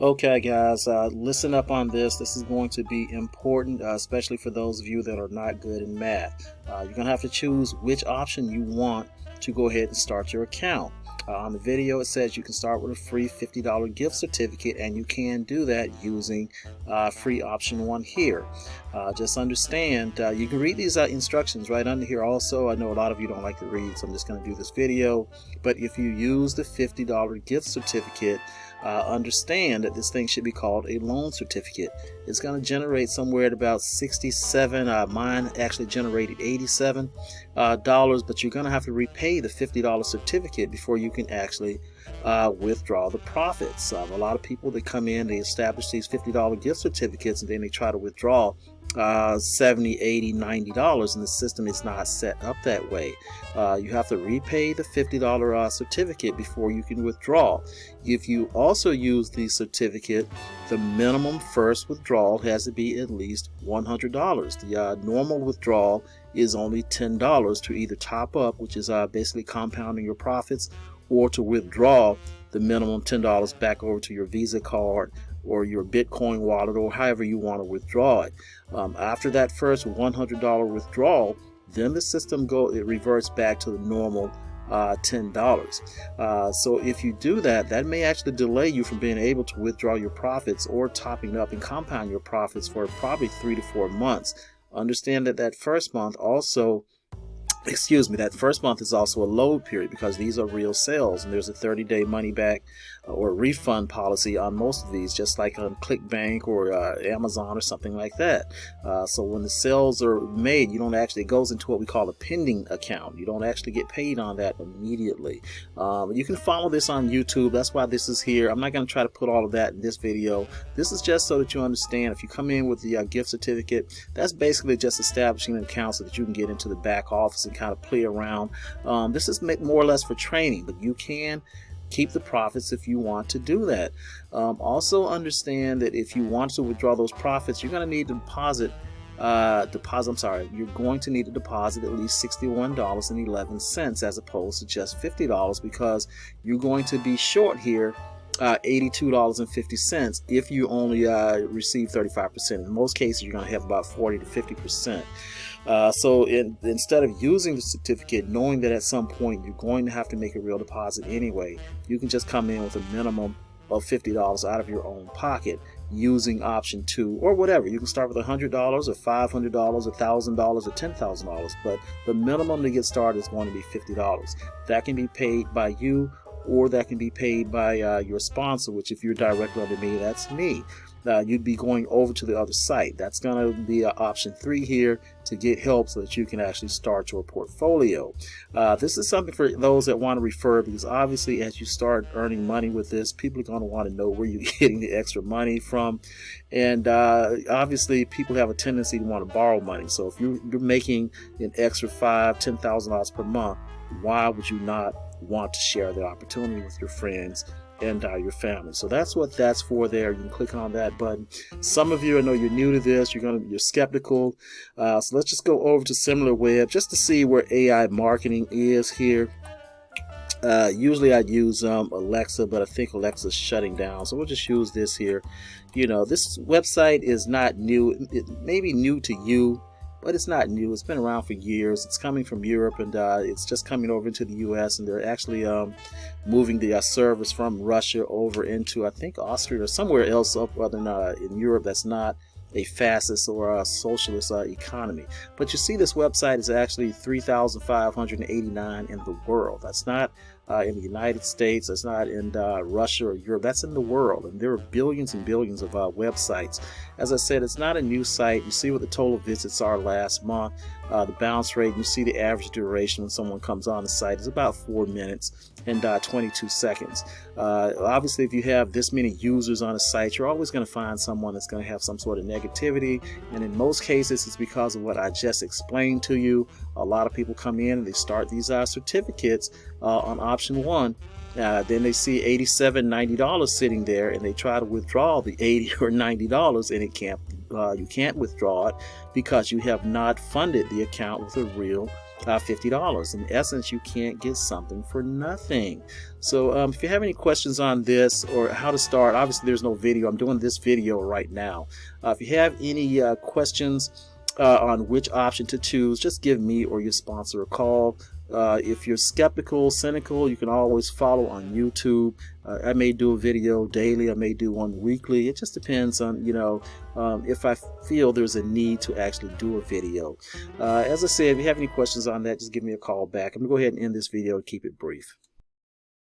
Okay, guys, listen up on this. This is going to be important, especially for those of you that are not good in math. You're going to have to choose which option you want to go ahead and start your account. On the video, it says you can start with a free $50 gift certificate, and you can do that using free option 1 here. Just understand, you can read these instructions right under here also. I know a lot of you don't like to read, so I'm just going to do this video. But if you use the $50 gift certificate, understand that this thing should be called a loan certificate. It's going to generate somewhere at about 67. Mine actually generated $87, but you're going to have to repay the $50 certificate before you can actually withdraw the profits. A lot of people that come in, they establish these $50 gift certificates, and then they try to withdraw $70, $80, $90, and the system is not set up that way. You have to repay the $50 certificate before you can withdraw. If you also use the certificate, the minimum first withdrawal has to be at least $100. The normal withdrawal is only $10 to either top up, which is basically compounding your profits, or to withdraw the minimum $10 back over to your Visa card or your Bitcoin wallet, or however you want to withdraw it. After that first $100 withdrawal, then the system reverts back to the normal $10. So if you do that, that may actually delay you from being able to withdraw your profits or topping up and compound your profits for probably 3 to 4 months. Understand that that first month is also a load period, because these are real sales, and there's a 30-day money back or refund policy on most of these, just like on ClickBank or Amazon or something like that. So when the sales are made, it goes into what we call a pending account. You don't actually get paid on that immediately. You can follow this on YouTube. That's why this is here. I'm not going to try to put all of that in this video. This is just so that you understand. If you come in with the gift certificate, that's basically just establishing an account so that you can get into the back office and kind of play around. This is more or less for training, but you can keep the profits if you want to do that. Also understand that if you want to withdraw those profits, you're going to need to deposit you're going to need to deposit at least $61.11 as opposed to just $50, because you're going to be short here $82.50 if you only receive 35%. In most cases, you're going to have about 40 to 50%. So instead of using the certificate, knowing that at some point you're going to have to make a real deposit anyway, you can just come in with a minimum of $50 out of your own pocket using option 2 or whatever. You can start with $100 or $500, $1,000 or $10,000, but the minimum to get started is going to be $50. That can be paid by you, or that can be paid by your sponsor, which if you're directly under me, that's me. You'd be going over to the other site. That's going to be option 3 here to get help so that you can actually start your portfolio. This is something for those that want to refer, because obviously as you start earning money with this, people are going to want to know where you're getting the extra money from. And obviously people have a tendency to want to borrow money. So if you're making an extra $5,000, $10,000 per month, why would you not want to share the opportunity with your friends and your family? So that's what that's for there. You can click on that button. Some of you, I know you're new to this, you're skeptical. So let's just go over to SimilarWeb just to see where AI marketing is here. Usually I'd use Alexa, but I think Alexa's shutting down, so we'll just use this here. This website is not new. It may be new to you, but it's not new. It's been around for years. It's coming from Europe, and it's just coming over into the US, and they're actually moving the servers from Russia over into, I think, Austria or somewhere else up other than in Europe that's not a fascist or a socialist economy. But you see, this website is actually 3,589 in the world. That's not in the United States. That's not in Russia or Europe. That's in the world, and there are billions and billions of websites. As I said, it's not a new site. You see what the total visits are last month, the bounce rate. You see the average duration when someone comes on the site is about 4 minutes and 22 seconds. Obviously, if you have this many users on a site, you're always going to find someone that's going to have some sort of negativity, and in most cases it's because of what I just explained to you. A lot of people come in and they start these certificates on option 1. Then they see $87, $90 sitting there, and they try to withdraw the $80 or $90, and you can't withdraw it because you have not funded the account with a real $50. In essence, you can't get something for nothing. So if you have any questions on this or how to start, obviously there's no video. I'm doing this video right now. If you have any questions on which option to choose, just give me or your sponsor a call. If you're skeptical, cynical, you can always follow on YouTube. I may do a video daily, I may do one weekly. It just depends on, if I feel there's a need to actually do a video. As I said, if you have any questions on that, just give me a call back. I'm going to go ahead and end this video and keep it brief.